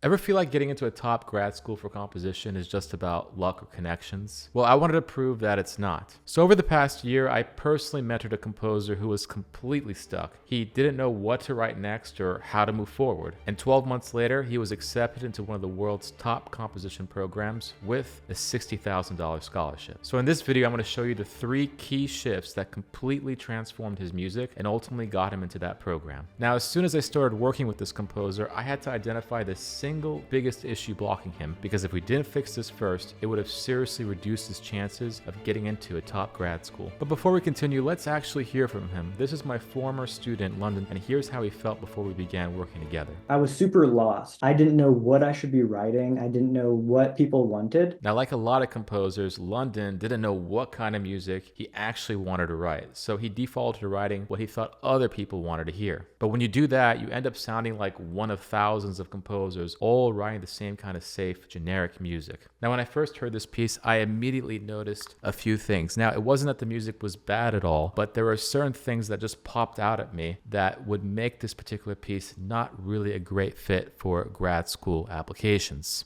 Ever feel like getting into a top grad school for composition is just about luck or connections? Well, I wanted to prove that it's not. So over the past year, I personally mentored a composer who was completely stuck. He didn't know what to write next or how to move forward. And 12 months later, he was accepted into one of the world's top composition programs with a $60,000 scholarship. So in this video, I'm going to show you the 3 key shifts that completely transformed his music and ultimately got him into that program. Now, as soon as I started working with this composer, I had to identify the single biggest issue blocking him, because if we didn't fix this first, it would have seriously reduced his chances of getting into a top grad school. But before we continue, let's actually hear from him. This is my former student in London, and here's how he felt before we began working together. I was super lost. I didn't know what I should be writing. I didn't know what people wanted. Now, like a lot of composers, London didn't know what kind of music he actually wanted to write, so he defaulted to writing what he thought other people wanted to hear. But when you do that, you end up sounding like one of thousands of composers all writing the same kind of safe, generic music. Now, when I first heard this piece, I immediately noticed a few things. Now, it wasn't that the music was bad at all, but there were certain things that just popped out at me that would make this particular piece not really a great fit for grad school applications.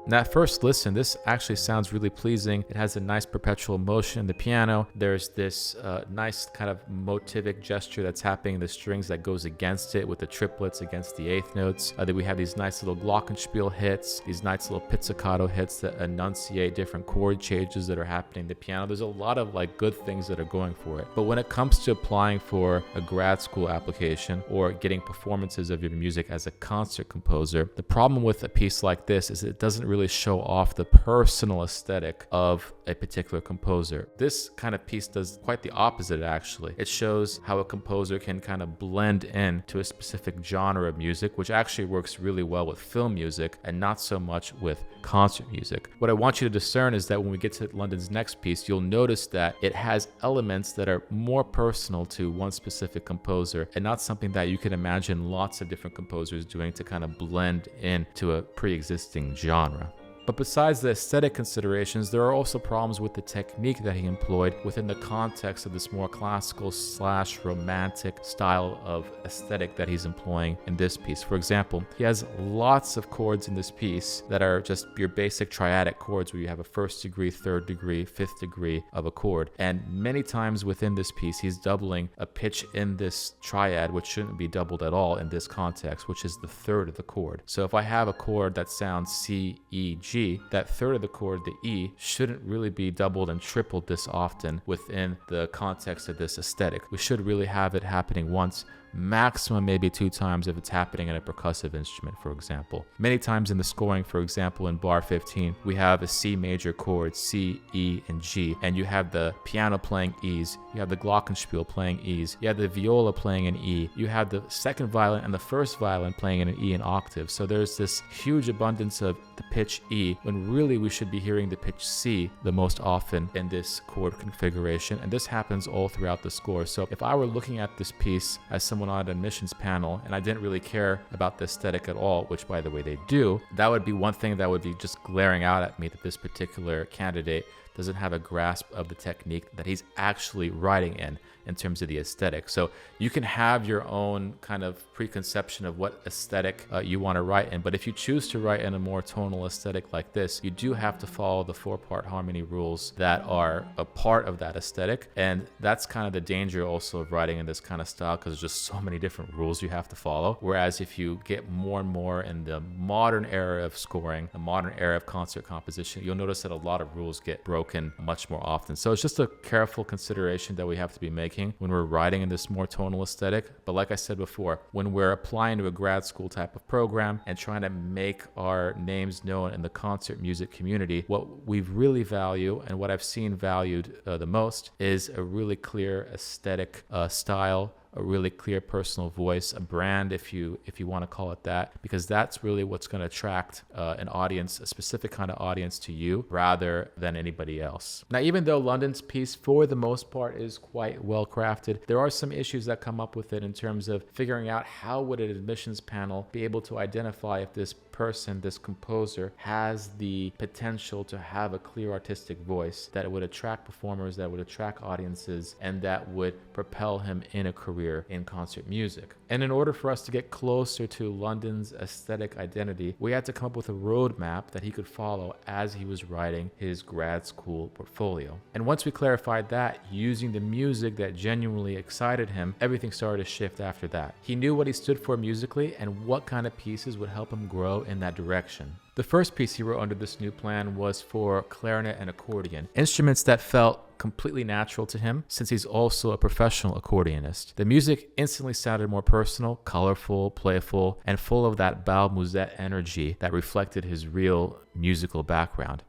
And at first listen, this actually sounds really pleasing. It has a nice perpetual motion in the piano. There's this nice kind of motivic gesture that's happening in the strings that goes against it with the triplets against the eighth notes. Then we have these nice little glockenspiel hits, these nice little pizzicato hits that enunciate different chord changes that are happening in the piano. There's a lot of like good things that are going for it. But when it comes to applying for a grad school application or getting performances of your music as a concert composer, the problem with a piece like this is it doesn't really show off the personal aesthetic of a particular composer. This kind of piece does quite the opposite, actually. It shows how a composer can kind of blend in to a specific genre of music, which actually works really well with film music and not so much with concert music. What I want you to discern is that when we get to London's next piece, you'll notice that it has elements that are more personal to one specific composer and not something that you can imagine lots of different composers doing to kind of blend into a pre-existing genre. But besides the aesthetic considerations, there are also problems with the technique that he employed within the context of this more classical / romantic style of aesthetic that he's employing in this piece. For example, he has lots of chords in this piece that are just your basic triadic chords where you have a 1st degree, 3rd degree, 5th degree of a chord. And many times within this piece, he's doubling a pitch in this triad, which shouldn't be doubled at all in this context, which is the 3rd of the chord. So if I have a chord that sounds C, E, G, that 3rd of the chord, the E, shouldn't really be doubled and tripled this often within the context of this aesthetic. We should really have it happening once, maximum maybe 2 times if it's happening in a percussive instrument, for example. Many times in the scoring, for example, in bar 15, we have a C major chord, C, E, and G, and you have the piano playing E's, you have the glockenspiel playing E's, you have the viola playing an E, you have the 2nd violin and the 1st violin playing in an E in octave. So there's this huge abundance of the pitch E, when really we should be hearing the pitch C the most often in this chord configuration, and this happens all throughout the score. So if I were looking at this piece as someone on an admissions panel and I didn't really care about the aesthetic at all, which by the way they do, that would be one thing that would be just glaring out at me, that this particular candidate doesn't have a grasp of the technique that he's actually writing in terms of the aesthetic. So you can have your own kind of preconception of what aesthetic you want to write in, but if you choose to write in a more tonal aesthetic like this, you do have to follow the 4-part harmony rules that are a part of that aesthetic. And that's kind of the danger also of writing in this kind of style, because there's just so many different rules you have to follow. Whereas if you get more and more in the modern era of scoring, the modern era of concert composition, you'll notice that a lot of rules get broken much more often. So it's just a careful consideration that we have to be making when we're writing in this more tonal aesthetic. But like I said before, when we're applying to a grad school type of program and trying to make our names known in the concert music community, what we really value and what I've seen valued the most is a really clear aesthetic style a really clear personal voice, a brand, if you want to call it that, because that's really what's going to attract an audience, a specific kind of audience to you rather than anybody else. Now, even though London's piece for the most part is quite well crafted, there are some issues that come up with it in terms of figuring out how would an admissions panel be able to identify if this person, this composer, has the potential to have a clear artistic voice that would attract performers, that would attract audiences, and that would propel him in a career in concert music. And in order for us to get closer to London's aesthetic identity, we had to come up with a roadmap that he could follow as he was writing his grad school portfolio. And once we clarified that, using the music that genuinely excited him, everything started to shift after that. He knew what he stood for musically and what kind of pieces would help him grow in that direction. The first piece he wrote under this new plan was for clarinet and accordion, instruments that felt completely natural to him since he's also a professional accordionist. The music instantly sounded more personal, colorful, playful, and full of that bal musette energy that reflected his real musical background.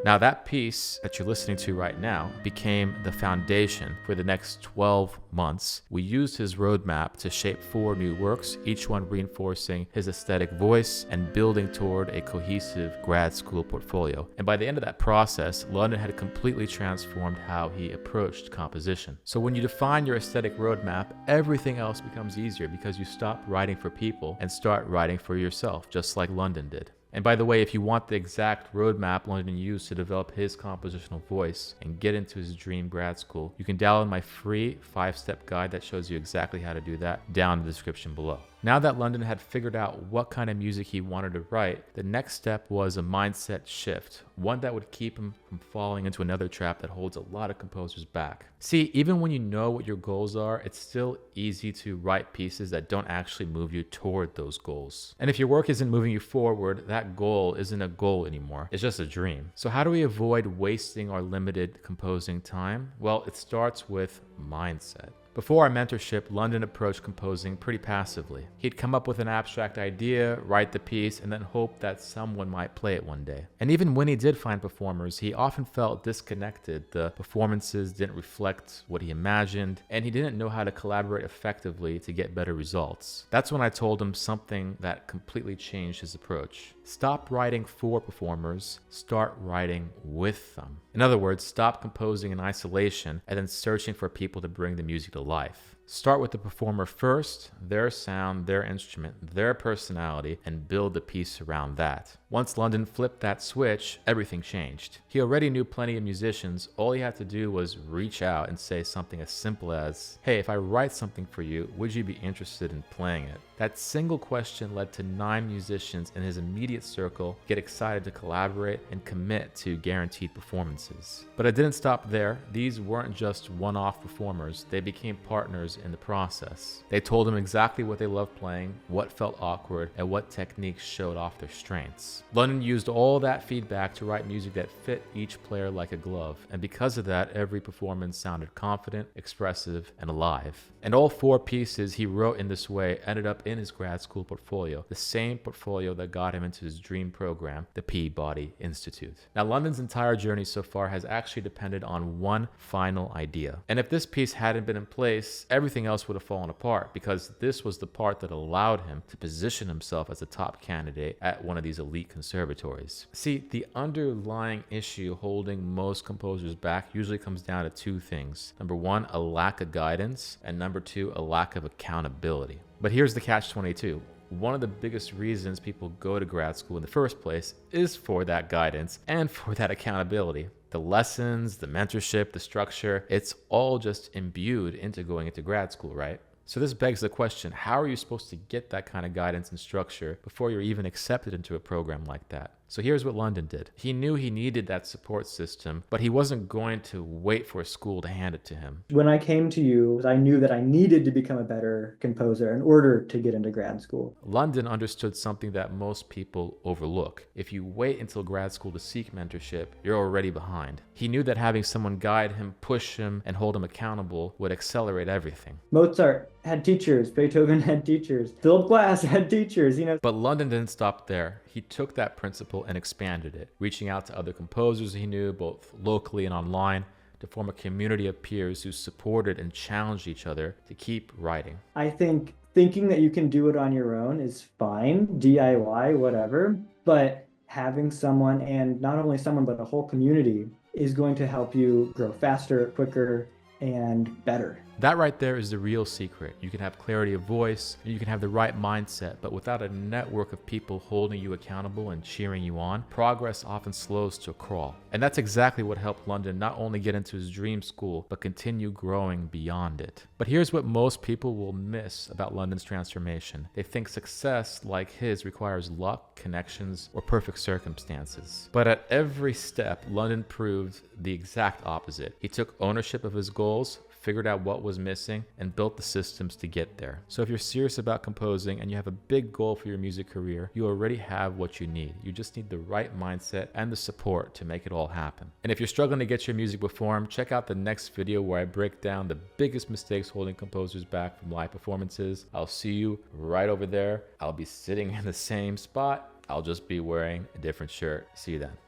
Now, that piece that you're listening to right now became the foundation for the next 12 months. We used his roadmap to shape 4 new works, each one reinforcing his aesthetic voice and building toward a cohesive grad school portfolio. And by the end of that process, London had completely transformed how he approached composition. So when you define your aesthetic roadmap, everything else becomes easier because you stop writing for people and start writing for yourself, just like London did. And by the way, if you want the exact roadmap London used to develop his compositional voice and get into his dream grad school, you can download my free 5-step guide that shows you exactly how to do that down in the description below. Now that London had figured out what kind of music he wanted to write, the next step was a mindset shift, one that would keep him from falling into another trap that holds a lot of composers back. See, even when you know what your goals are, it's still easy to write pieces that don't actually move you toward those goals. And if your work isn't moving you forward, that goal isn't a goal anymore. It's just a dream. So how do we avoid wasting our limited composing time? Well, it starts with mindset. Before our mentorship, London approached composing pretty passively. He'd come up with an abstract idea, write the piece, and then hope that someone might play it one day. And even when he did find performers, he often felt disconnected. The performances didn't reflect what he imagined, and he didn't know how to collaborate effectively to get better results. That's when I told him something that completely changed his approach. Stop writing for performers, start writing with them. In other words, stop composing in isolation and then searching for people to bring the music to life. Start with the performer first, their sound, their instrument, their personality, and build the piece around that. Once London flipped that switch, everything changed. He already knew plenty of musicians. All he had to do was reach out and say something as simple as, "Hey, if I write something for you, would you be interested in playing it?" That single question led to 9 musicians in his immediate circle get excited to collaborate and commit to guaranteed performances. But it didn't stop there. These weren't just one-off performers. They became partners in the process. They told him exactly what they loved playing, what felt awkward, and what techniques showed off their strengths. London used all that feedback to write music that fit each player like a glove, and because of that, every performance sounded confident, expressive, and alive. And all 4 pieces he wrote in this way ended up in his grad school portfolio, the same portfolio that got him into his dream program, the Peabody Institute. Now, London's entire journey so far has actually depended on one final idea. And if this piece hadn't been in place, everything else would have fallen apart, because this was the part that allowed him to position himself as a top candidate at one of these elite conservatories. See, the underlying issue holding most composers back usually comes down to 2 things. Number 1, a lack of guidance, and number 2, a lack of accountability. But here's the catch-22. One of the biggest reasons people go to grad school in the first place is for that guidance and for that accountability. The lessons, the mentorship, the structure, it's all just imbued into going into grad school, right? So this begs the question, how are you supposed to get that kind of guidance and structure before you're even accepted into a program like that? So here's what London did. He knew he needed that support system, but he wasn't going to wait for a school to hand it to him. When I came to you, I knew that I needed to become a better composer in order to get into grad school. London understood something that most people overlook. If you wait until grad school to seek mentorship, you're already behind. He knew that having someone guide him, push him, and hold him accountable would accelerate everything. Mozart had teachers, Beethoven had teachers, Philip Glass had teachers, But London didn't stop there. He took that principle and expanded it, reaching out to other composers he knew, both locally and online, to form a community of peers who supported and challenged each other to keep writing. I think thinking that you can do it on your own is fine, DIY, whatever, but having someone, and not only someone, but a whole community, is going to help you grow faster, quicker, and better. That right there is the real secret. You can have clarity of voice, and you can have the right mindset, but without a network of people holding you accountable and cheering you on, progress often slows to a crawl. And that's exactly what helped London not only get into his dream school, but continue growing beyond it. But here's what most people will miss about London's transformation. They think success like his requires luck, connections, or perfect circumstances. But at every step, London proved the exact opposite. He took ownership of his goals, figured out what was missing, and built the systems to get there. So if you're serious about composing and you have a big goal for your music career, you already have what you need. You just need the right mindset and the support to make it all happen. And if you're struggling to get your music performed, check out the next video where I break down the biggest mistakes holding composers back from live performances. I'll see you right over there. I'll be sitting in the same spot. I'll just be wearing a different shirt. See you then.